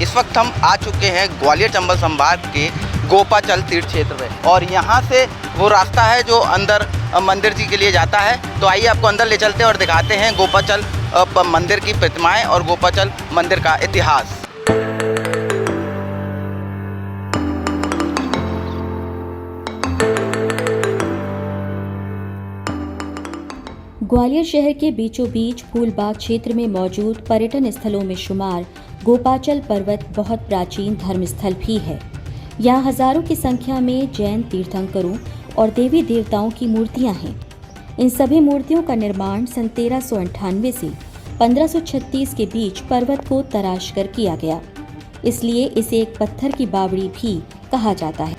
इस वक्त हम आ चुके हैं ग्वालियर चंबल संभाग के गोपाचल तीर्थ क्षेत्र में और यहाँ से वो रास्ता है जो अंदर मंदिर जी के लिए जाता है। तो आइए आपको अंदर ले चलते हैं और दिखाते हैं गोपाचल मंदिर की प्रतिमाएं और गोपाचल मंदिर का इतिहास। ग्वालियर शहर के बीचों बीच फूलबाग क्षेत्र में मौजूद पर्यटन स्थलों में शुमार गोपाचल पर्वत बहुत प्राचीन धर्मस्थल भी है। यहाँ हजारों की संख्या में जैन तीर्थंकरों और देवी देवताओं की मूर्तियां हैं। इन सभी मूर्तियों का निर्माण सन 1398 से 1536 के बीच पर्वत को तराश कर किया गया, इसलिए इसे एक पत्थर की बावड़ी भी कहा जाता है।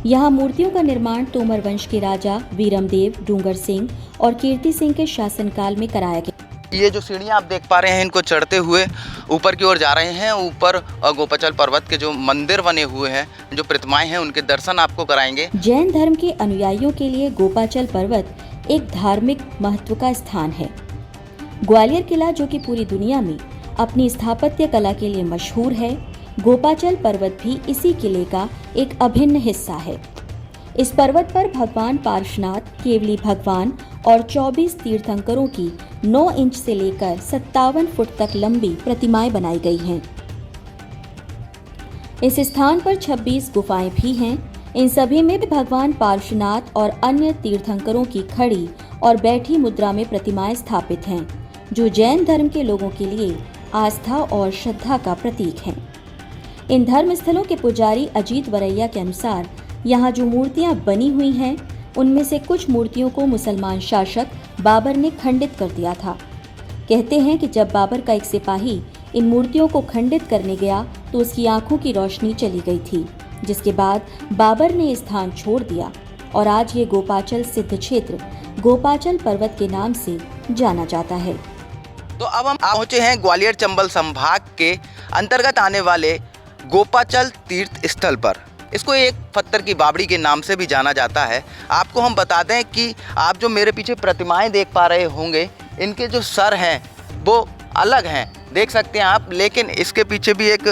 यहाँ मूर्तियों का निर्माण तोमर वंश के राजा वीरमदेव, डूंगर सिंह और कीर्ति सिंह के शासनकाल में कराया गया। ये जो सीढ़ियाँ आप देख पा रहे हैं, इनको चढ़ते हुए ऊपर की ओर जा रहे हैं। ऊपर गोपाचल पर्वत के जो मंदिर बने हुए हैं, जो प्रतिमाएं हैं, उनके दर्शन आपको कराएंगे। जैन धर्म के अनुयायियों के लिए गोपाचल पर्वत एक धार्मिक महत्व का स्थान है। ग्वालियर किला, जो कि पूरी दुनिया में अपनी स्थापत्य कला के लिए मशहूर है, गोपाचल पर्वत भी इसी किले का एक अभिन्न हिस्सा है। इस पर्वत पर भगवान पार्श्वनाथ, केवली भगवान और 24 तीर्थंकरों की 9 इंच से लेकर 57 फुट तक लंबी प्रतिमाएं बनाई गई हैं। इस स्थान पर 26 गुफाएं भी हैं। इन सभी में भी भगवान पार्श्वनाथ और अन्य तीर्थंकरों की खड़ी और बैठी मुद्रा में प्रतिमाएं स्थापित हैं, जो जैन धर्म के लोगों के लिए आस्था और श्रद्धा का प्रतीक हैं। इन धर्म स्थलों के पुजारी अजीत वरैया के अनुसार यहाँ जो मूर्तियाँ बनी हुई हैं, उनमें से कुछ मूर्तियों को मुसलमान शासक बाबर ने खंडित कर दिया था। कहते हैं कि जब बाबर का एक सिपाही इन मूर्तियों को खंडित करने गया तो उसकी आंखों की रोशनी चली गई थी, जिसके बाद बाबर ने स्थान छोड़ दिया और आज ये गोपाचल सिद्ध क्षेत्र गोपाचल पर्वत के नाम से जाना जाता है। तो अब हम पहुंचे हैं ग्वालियर चंबल संभाग के अंतर्गत आने वाले गोपाचल तीर्थ स्थल पर। इसको एक पत्थर की बावड़ी के नाम से भी जाना जाता है। आपको हम बता दें कि आप जो मेरे पीछे प्रतिमाएं देख पा रहे होंगे, इनके जो सर हैं वो अलग हैं, देख सकते हैं आप। लेकिन इसके पीछे भी एक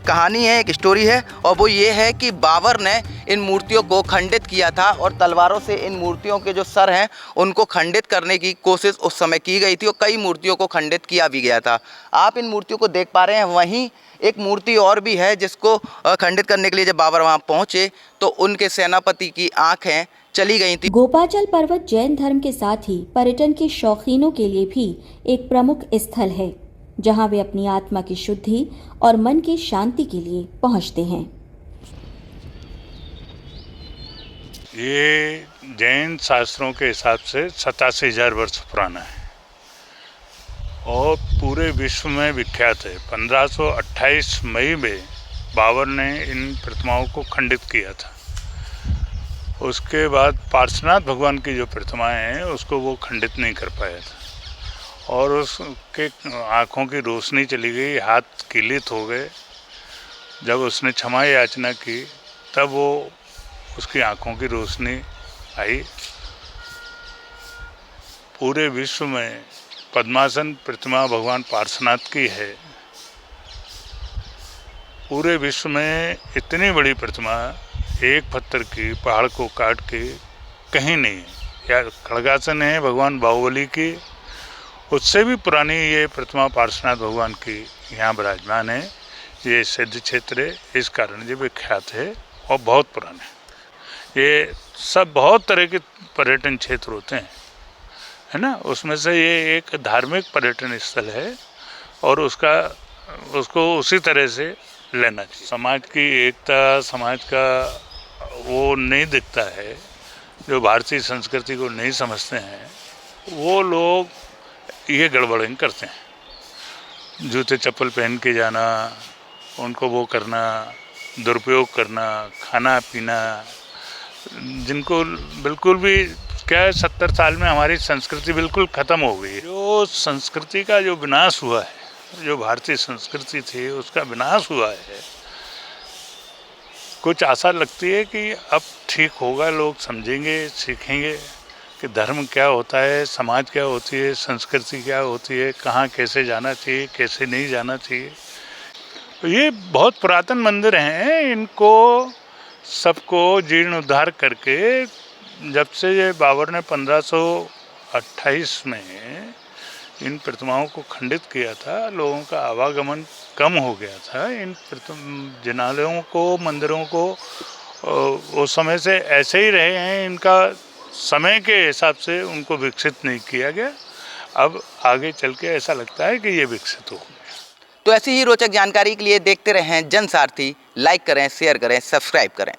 कहानी है, एक स्टोरी है, और वो ये है कि बाबर ने इन मूर्तियों को खंडित किया था और तलवारों से इन मूर्तियों के जो सर हैं उनको खंडित करने की कोशिश उस समय की गई थी और कई मूर्तियों को खंडित किया भी गया था। आप इन मूर्तियों को देख पा रहे हैं। वहीं एक मूर्ति और भी है जिसको खंडित करने के लिए जब बाबर वहाँ पहुँचे तो उनके सेनापति की आँखें चली गई थी। गोपाचल पर्वत जैन धर्म के साथ ही पर्यटन के शौकीनों के लिए भी एक प्रमुख स्थल है, जहां वे अपनी आत्मा की शुद्धि और मन की शांति के लिए पहुंचते हैं। ये जैन शास्त्रों के हिसाब से 87,000 वर्ष पुराना है और पूरे विश्व में विख्यात है। 1528 मई में बाबर ने इन प्रतिमाओं को खंडित किया था। उसके बाद पार्श्वनाथ भगवान की जो प्रतिमाएं हैं उसको वो खंडित नहीं कर पाया था और उसके आँखों की रोशनी चली गई, हाथ किलित हो गए। जब उसने क्षमा याचना की तब वो उसकी आँखों की रोशनी आई। पूरे विश्व में पद्मासन प्रतिमा भगवान पार्श्वनाथ की है। पूरे विश्व में इतनी बड़ी प्रतिमा एक पत्थर की पहाड़ को काट के कहीं नहीं है। या खड़गासन है भगवान बाहुबली की, उससे भी पुरानी ये प्रतिमा पार्श्वनाथ भगवान की यहाँ विराजमान है। ये सिद्ध क्षेत्र है, इस कारण ये विख्यात है और बहुत पुराना है। ये सब बहुत तरह के पर्यटन क्षेत्र होते हैं, है ना। उसमें से ये एक धार्मिक पर्यटन स्थल है और उसको उसी तरह से लेना चाहिए। समाज की एकता, समाज का वो नहीं दिखता है, जो भारतीय संस्कृति को नहीं समझते हैं, वो लोग ये गड़बड़ें करते हैं। जूते चप्पल पहन के जाना, उनको वो करना, दुरुपयोग करना, खाना पीना, जिनको बिल्कुल भी क्या है, 70 साल में हमारी संस्कृति बिल्कुल ख़त्म हो गई। जो संस्कृति का जो विनाश हुआ है, जो भारतीय संस्कृति थी उसका विनाश हुआ है। कुछ आशा लगती है कि अब ठीक होगा, लोग समझेंगे, सीखेंगे कि धर्म क्या होता है, समाज क्या होती है, संस्कृति क्या होती है, कहाँ कैसे जाना चाहिए, कैसे नहीं जाना चाहिए। ये बहुत पुरातन मंदिर हैं, इनको सबको जीर्णोद्धार करके जब से ये बाबर ने 1528 में इन प्रतिमाओं को खंडित किया था, लोगों का आवागमन कम हो गया था। इन जिनालयों को, मंदिरों को उस समय से ऐसे ही रहे हैं, इनका समय के हिसाब से उनको विकसित नहीं किया गया। अब आगे चल के ऐसा लगता है कि ये विकसित हो गया। तो ऐसी ही रोचक जानकारी के लिए देखते रहें जनसारथी। लाइक करें, शेयर करें, सब्सक्राइब करें।